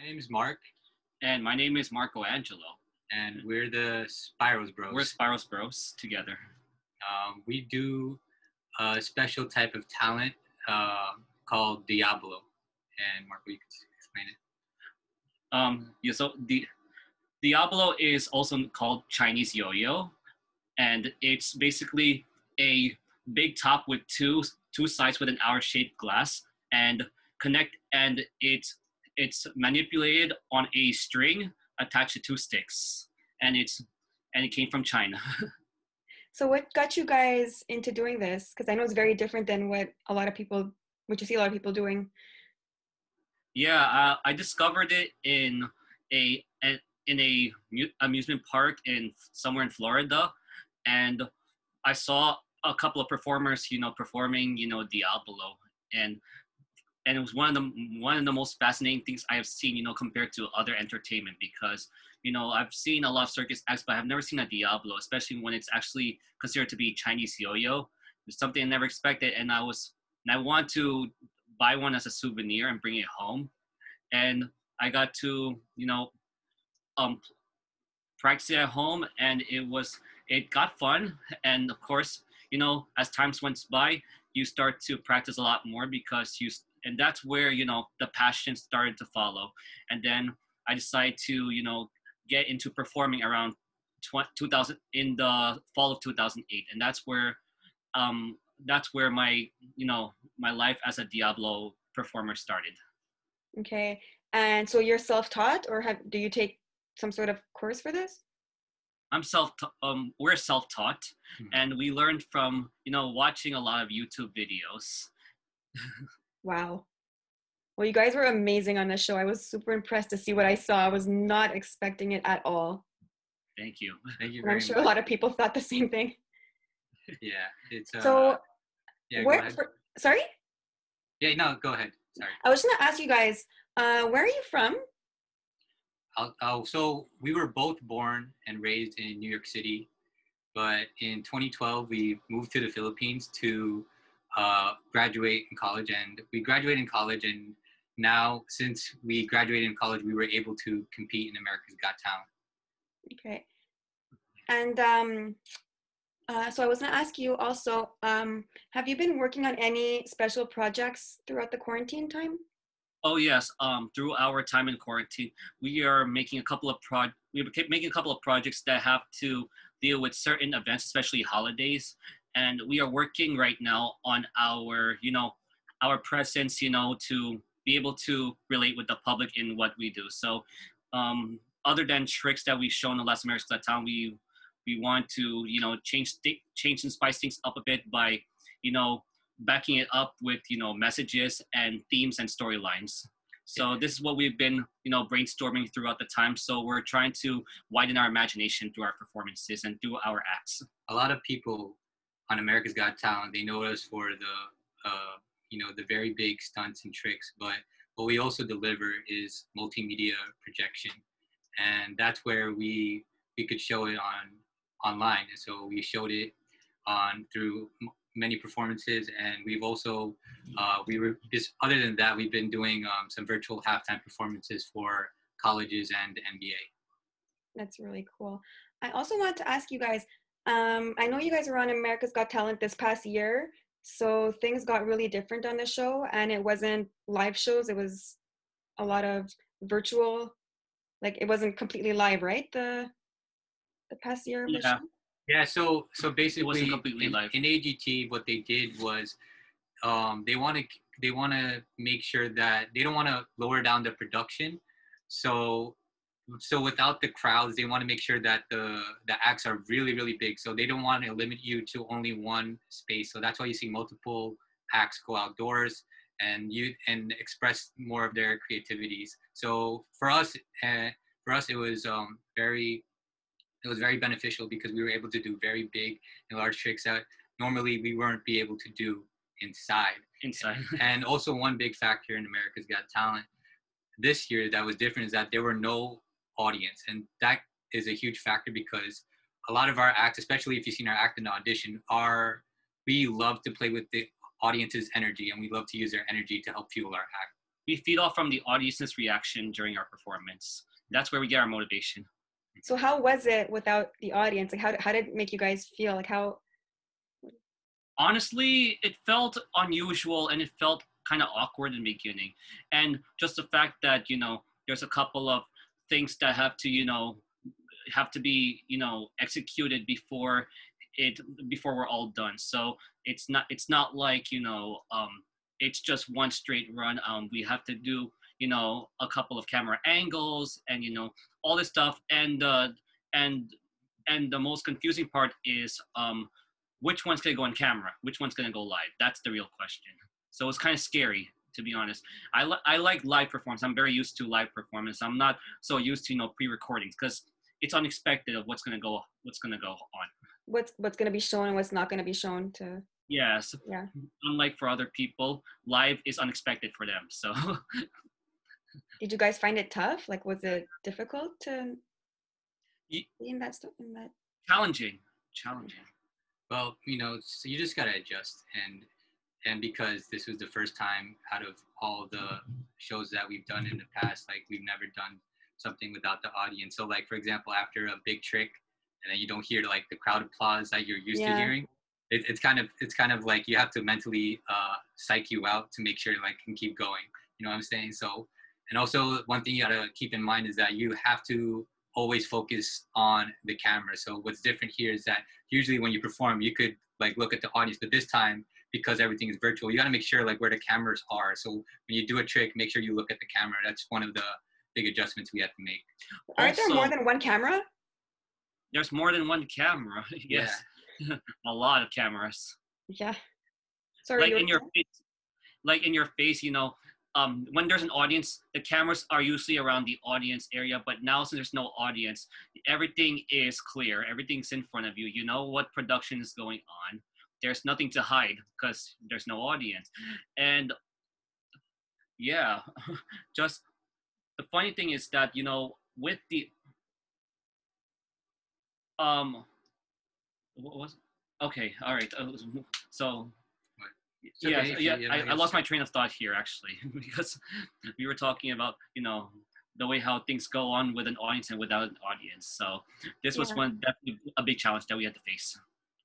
My name is Mark, And my name is Marco Angelo. and we're the Spyros Bros. We're Spyros Bros together. We do a special type of talent called Diabolo. And Mark, you can explain it. So the Diabolo is also called Chinese Yoyo, and it's basically a big top with two sides with an hour-shaped glass, and it's manipulated on a string attached to two sticks, and it came from China. So what got you guys into doing this? Because I know it's very different than what you see a lot of people doing. Yeah, I discovered it in a amusement park in somewhere in Florida, and I saw a couple of performers, performing, Diabolo, and it was one of the most fascinating things I have seen, compared to other entertainment, because I've seen a lot of circus acts, but I've never seen a Diablo, especially when it's actually considered to be Chinese yo-yo. It's something I never expected, and I want to buy one as a souvenir and bring it home, and I got to um practice it at home, and it got fun, and of course, as times went by, you start to practice a lot more because and that's where the passion started to follow, and then I decided to get into performing around 2000 in the fall of 2008, and that's where my my life as a Diablo performer started. Okay. And so you're self-taught, or do you take some sort of course for this? We're self-taught, Mhm. and we learned from watching a lot of YouTube videos. Wow. Well, you guys were amazing on this show. I was super impressed to see what I saw. I was not expecting it at all. Thank you. Thank you And very I'm sure much. a lot of people thought the same thing. Yeah, it's So yeah. Go ahead. Sorry? Yeah, no, go ahead. Sorry. I was just gonna ask you guys, where are you from? So we were both born and raised in New York City, but in 2012 we moved to the Philippines to graduate in college, and we graduated in college, and now since we graduated in college, we were able to compete in America's Got Talent. Okay. And so I was gonna ask you also, have you been working on any special projects throughout the quarantine time? Oh yes. Through our time in quarantine, we are making a couple of making a couple of projects that have to deal with certain events, especially holidays. And we are working right now on our presence, to be able to relate with the public in what we do. So, other than tricks that we've shown in Last America's Got Talent, we want to change and spice things up a bit by backing it up with messages and themes and storylines. So this is what we've been brainstorming throughout the time. So we're trying to widen our imagination through our performances and through our acts. A lot of people on America's Got Talent, they know us for the very big stunts and tricks, but what we also deliver is multimedia projection, and that's where we could show it online. And so we showed it on through many performances, and we've also other than that, we've been doing some virtual halftime performances for colleges and the NBA. That's really cool. I also wanted to ask you guys, I know you guys were on America's Got Talent this past year, so things got really different on the show, and it wasn't live shows, it was a lot of virtual, like it wasn't completely live, right? The past year of the show? Yeah, so basically, It wasn't completely live. In AGT, what they did was they want to make sure that they don't want to lower down the production. So without the crowds, they want to make sure that the acts are really, really big. So they don't want to limit you to only one space. So that's why you see multiple acts go outdoors and express more of their creativities. So for us, it was very beneficial because we were able to do very big and large tricks that normally we weren't be able to do inside. And also one big factor in America's Got Talent this year that was different is that there were no audience. And that is a huge factor because a lot of our acts, especially if you've seen our act in the audition, we love to play with the audience's energy, and we love to use their energy to help fuel our act. we feed off from the audience's reaction during our performance. That's where we get our motivation. So how was it without the audience? Like how did it make you guys feel? Like how? Honestly, it felt unusual and it felt kind of awkward in the beginning. And just the fact that, there's a couple of things that have to be, executed before we're all done. So it's not like, it's just one straight run. We have to do, a couple of camera angles and, all this stuff. And the most confusing part is, which one's gonna go on camera? Which one's gonna go live? That's the real question. So it's kind of scary, to be honest. I like live performance. I'm very used to live performance. I'm not so used to pre-recordings because it's unexpected of what's gonna go on. What's gonna be shown and what's not gonna be shown to? Yes. Yeah. Unlike for other people, live is unexpected for them. So. Did you guys find it tough? Like, was it difficult to be in that stuff? Challenging. Well, so you just gotta adjust, and because this was the first time out of all the shows that we've done in the past, like we've never done something without the audience. So, like for example, after a big trick, and then you don't hear like the crowd applause that you're used to hearing, it's kind of like you have to mentally psych you out to make sure like can keep going. You know what I'm saying? So, and also one thing you gotta keep in mind is that you have to always focus on the camera. So what's different here is that usually when you perform, you could like look at the audience, but this time, because everything is virtual, you got to make sure like where the cameras are. So when you do a trick, make sure you look at the camera. That's one of the big adjustments we have to make. Aren't there more than one camera? There's more than one camera. Yes. Yeah. A lot of cameras. Yeah. Sorry. Like in your face, when there's an audience, the cameras are usually around the audience area, but now since there's no audience, everything is clear. Everything's in front of you. You know what production is going on. There's nothing to hide because there's no audience. And yeah, just the funny thing is that, with the, what was, okay, all right. So, okay, yeah, I lost my train of thought here actually, because we were talking about, the way how things go on with an audience and without an audience. So this was definitely a big challenge that we had to face.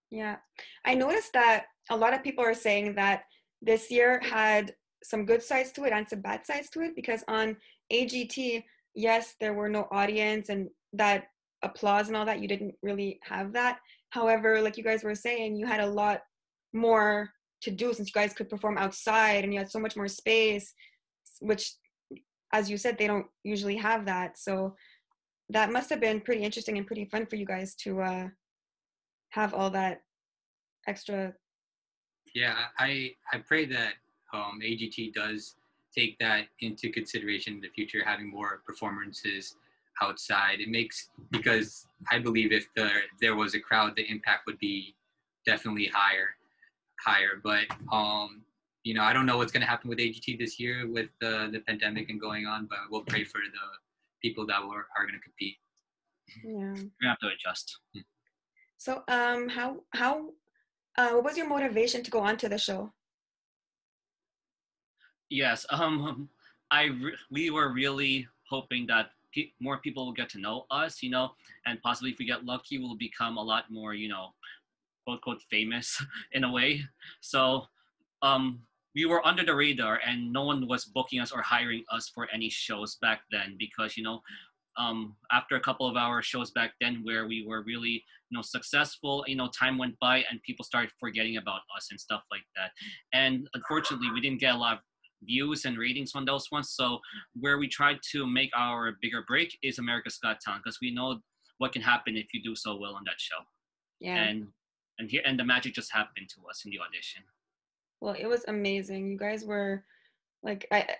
Yeah, I noticed that a lot of people are saying that this year had some good sides to it and some bad sides to it, because on AGT, yes, there were no audience and that applause and all that, you didn't really have that. However, like you guys were saying, you had a lot more to do since you guys could perform outside and you had so much more space, which, as you said, they don't usually have that. So that must have been pretty interesting and pretty fun for you guys to have all that extra. Yeah, I pray that AGT does take that into consideration in the future, having more performances outside. It makes, because I believe if there was a crowd, the impact would be definitely higher. But I don't know what's going to happen with AGT this year with the pandemic and going on, but we'll pray for the people that are going to compete. Yeah, we're gonna have to adjust. So what was your motivation to go on to the show? Yes, we were really hoping that more people will get to know us, and possibly if we get lucky, we'll become a lot more, quote unquote famous in a way. So we were under the radar and no one was booking us or hiring us for any shows back then because, after a couple of our shows back then where we were really, successful, time went by and people started forgetting about us and stuff like that. And unfortunately, we didn't get a lot of views and ratings on those ones. So where we tried to make our bigger break is America's Got Talent, because we know what can happen if you do so well on that show. Yeah. And the magic just happened to us in the audition. Well, it was amazing. You guys were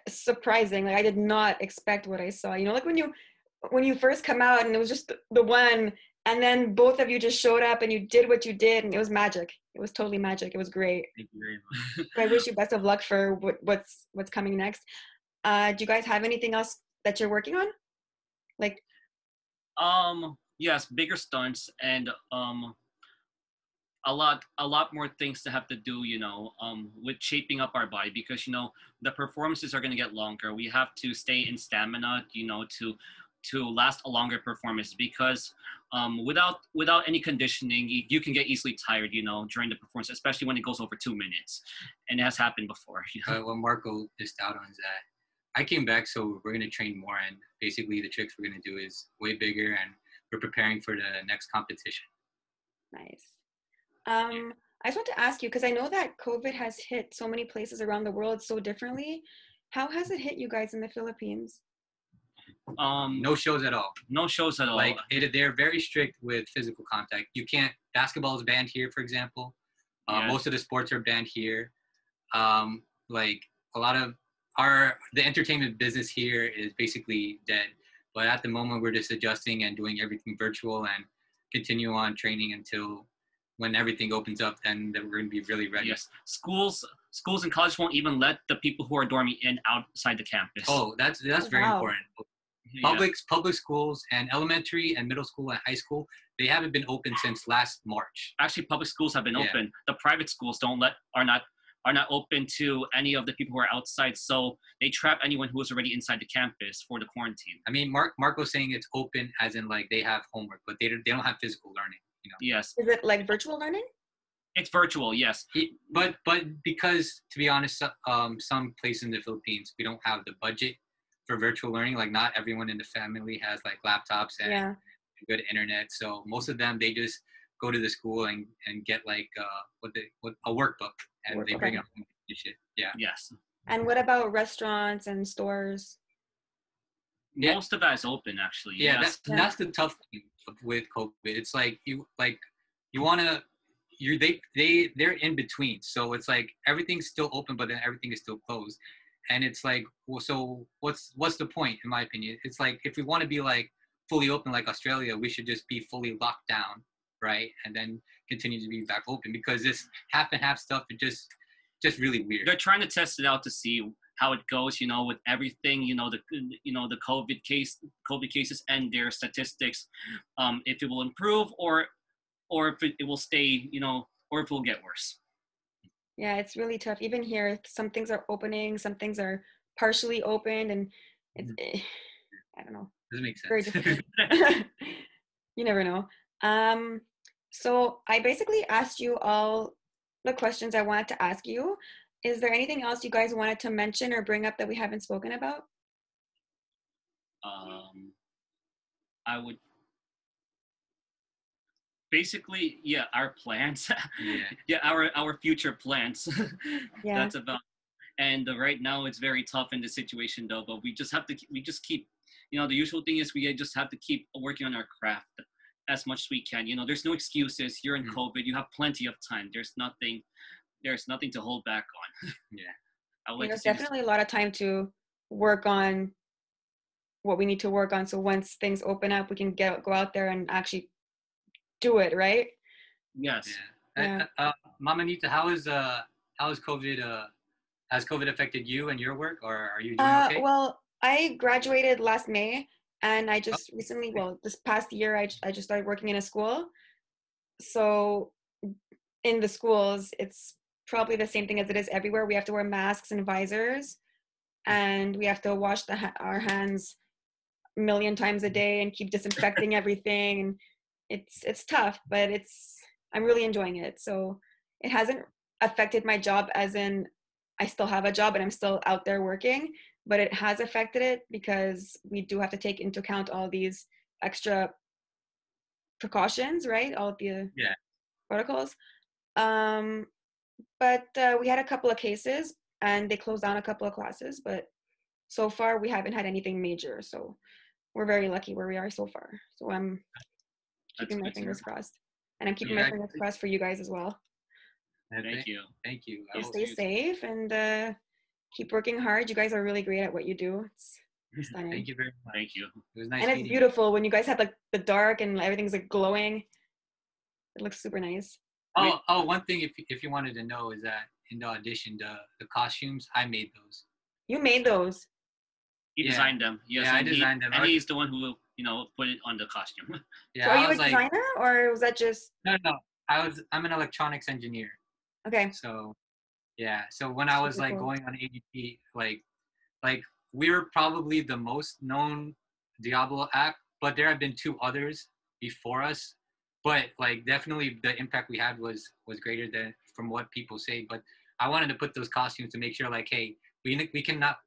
surprising. Like I did not expect what I saw. Like when you first come out and it was just the one, and then both of you just showed up and you did what you did, and it was magic. It was totally magic. It was great. Thank you very much. I wish you best of luck for what's coming next. Do you guys have anything else that you're working on? Like, yes, bigger stunts and a lot more things to have to do, with shaping up our body, because the performances are going to get longer. We have to stay in stamina, to last a longer performance, because without any conditioning, you can get easily tired, during the performance, especially when it goes over 2 minutes, and it has happened before. What Marco missed out on is that I came back, so we're gonna train more, and basically the tricks we're gonna do is way bigger, and we're preparing for the next competition. Nice. I just want to ask you, because I know that COVID has hit so many places around the world so differently. How has it hit you guys in the Philippines? No shows at all. No shows at all. Like they're very strict with physical contact. You can't. Basketball is banned here, for example. Yes. Most of the sports are banned here. Like a lot of the entertainment business here is basically dead. But at the moment, we're just adjusting and doing everything virtual and continue on training until when everything opens up. Then we're going to be really ready. Yes, schools and colleges won't even let the people who are dorming in outside the campus. Oh, that's very wow. important. Yeah. Public schools and elementary and middle school and high school, they haven't been open since last March. Actually, public schools have been Yeah. open. The private schools are not open to any of the people who are outside, so they trap anyone who is already inside the campus for the quarantine. I mean, Marco's saying it's open as in like they have homework, but they don't have physical learning. Yes, Is it like virtual learning? it's virtual. Yes, But because, to be honest, some places in the Philippines, we don't have the budget for virtual learning. Like not everyone in the family has like laptops and good internet. So most of them, they just go to the school and get like a workbook, and they bring it home and shit. Yeah. yes. And what about restaurants and stores? Most of that is open, actually. Yeah, Yes. that's the tough thing with COVID. It's like you wanna they're in between. So it's like everything's still open, but then everything is still closed. And it's like, well, so what's the point, in my opinion? It's like if we want to be like fully open like Australia, we should just be fully locked down, right? And then continue to be back open, because this half and half stuff is just really weird. They're trying to test it out to see how it goes, with everything, the COVID cases and their statistics, if it will improve or if it will stay, or if it will get worse. Yeah, it's really tough. Even here, some things are opening, some things are partially opened, and it's I don't know. Doesn't make sense. Very difficult. You never know. So I basically asked you all the questions I wanted to ask you. Is there anything else you guys wanted to mention or bring up that we haven't spoken about? I would basically, our plans. Our future plans. Yeah. That's about. And right now it's very tough in this situation, though. But we just keep, the usual thing is we just have to keep working on our craft as much as we can. There's no excuses. You're in COVID. You have plenty of time. There's nothing to hold back on. Yeah. There's definitely a lot of time to work on what we need to work on. So once things open up, we can go out there and actually do it, right? Yes. Yeah. Mama Nita, how is COVID? Has COVID affected you and your work, or are you doing okay? Well, I graduated last May, and I just recently, this past year, I just started working in a school. So in the schools, it's probably the same thing as it is everywhere. We have to wear masks and visors, and we have to wash our hands a million times a day and keep disinfecting everything. And it's tough, but I'm really enjoying it. So it hasn't affected my job, as in I still have a job and I'm still out there working, but it has affected it because we do have to take into account all these extra precautions, right? All of the protocols. But we had a couple of cases and they closed down a couple of classes, but so far we haven't had anything major. So we're very lucky where we are so far. So I'm keeping my fingers crossed, and I'm keeping my fingers crossed for you guys as well. Thank you. Thank you. Stay safe and keep working hard. You guys are really great at what you do. It's stunning. Thank you very much. Thank you. It was nice. And it's beautiful when you guys have like the dark and everything's like glowing. It looks super nice. Oh, one thing if you wanted to know is that in the audition, the costumes, I made those. You made those? He designed them. Yes, I designed them. And he's the one who put it on the costume. So are you a designer, or was that just? No. I'm an electronics engineer. Okay. So yeah. So when I was Super like cool. going on AGT, like we're probably the most known Diablo act, but there have been two others before us. But like definitely the impact we had was greater than from what people say. But I wanted to put those costumes to make sure like, hey, we cannot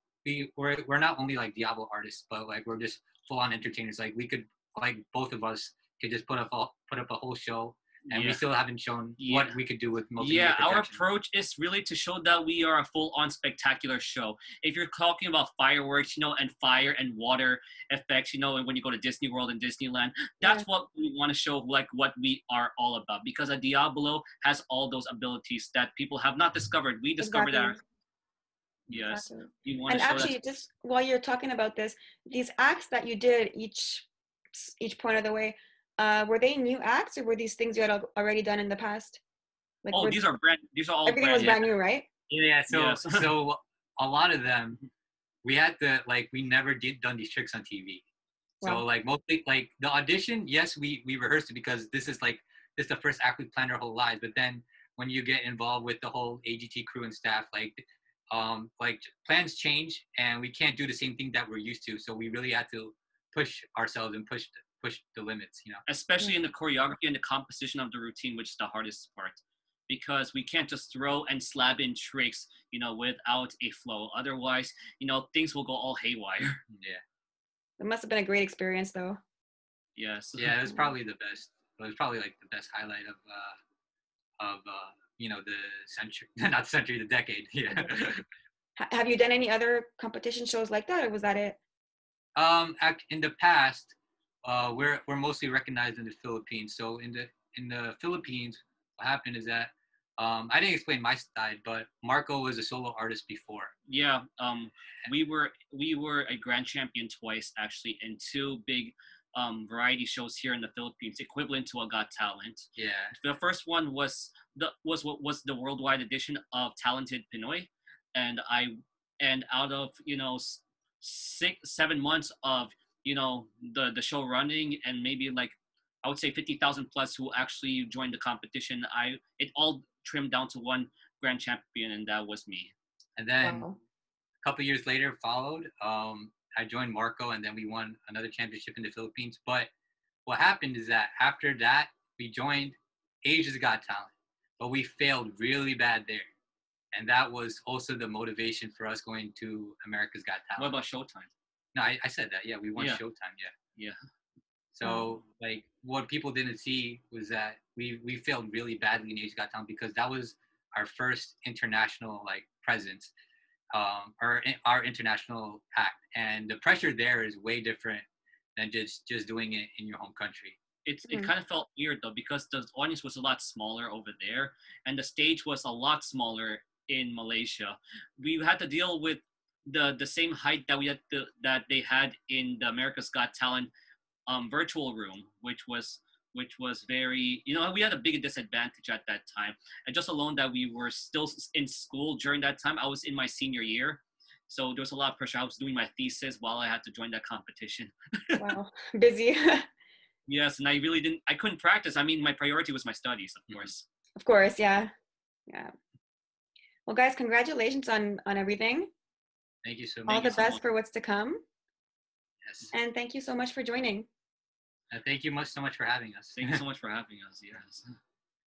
we're not only like Diablo artists, but like we're just full on entertainers. Like we could like both of us could just put up a whole show, and we Yeah. still haven't shown Yeah. what we could do with multimedia Yeah, our projection. approach is really to show that we are a full-on spectacular show. If you're talking about fireworks, and fire and water effects, and when you go to Disney World and Disneyland, that's what we want to show, like what we are all about. Because a Diablo has all those abilities that people have not discovered. We discovered that. Yes, Exactly. we want And to show actually, that. just while you're talking about this, these acts that you did each point of the way, were they new acts or were these things you had already done in the past? Like, Oh, these are all everything was brand. brand new, right? Yeah. So Yes. so a lot of them we had to like we never done these tricks on TV. So Wow. like mostly like the audition, yes, we rehearsed it because this is the first act we planned our whole lives. But then when you get involved with the whole AGT crew and staff, like plans change and we can't do the same thing that we're used to. So we really had to push ourselves and push the limits, Especially in the choreography and the composition of the routine, which is the hardest part. Because we can't just throw and slab in tricks, without a flow. Otherwise, things will go all haywire. Yeah. It must have been a great experience, though. Yes. Yeah, it was probably the best. It was probably like the best highlight of the century, not the century, the decade. Yeah. Have you done any other competition shows like that, or was that it? In the past, we're mostly recognized in the Philippines. So in the Philippines, what happened is that I didn't explain my side, but Marco was a solo artist before. Yeah. We were a grand champion twice actually in two big variety shows here in the Philippines, equivalent to a Got Talent. Yeah. The first one was the worldwide edition of Talented Pinoy, and out of 7 months of the show running, and maybe like I would say 50,000 plus who actually joined the competition, it all trimmed down to one grand champion, and that was me. And then a couple years later followed. I joined Marco, and then we won another championship in the Philippines. But what happened is that after that, we joined Asia's Got Talent, but we failed really bad there. And that was also the motivation for us going to America's Got Talent. What about Showtime? No, I said that. Yeah, we won Showtime. Yeah. So like what people didn't see was that we failed really badly in Asia's Got Talent because that was our first international like presence, our international act, and the pressure there is way different than just doing it in your home country. It kind of felt weird though because the audience was a lot smaller over there, and the stage was a lot smaller in Malaysia. We had to deal with the same height that they had in the America's Got Talent virtual room, which was very, we had a big disadvantage at that time. And just alone that we were still in school during that time, I was in my senior year. So there was a lot of pressure. I was doing my thesis while I had to join that competition. Wow, busy. Yes, and I couldn't practice. I mean, my priority was my studies, of course. Of course, yeah. Well, guys, congratulations on everything. Thank you so much. All the best for what's to come. Yes. And thank you so much for joining. Thank you so much for having us. Thank you so much for having us. Yes.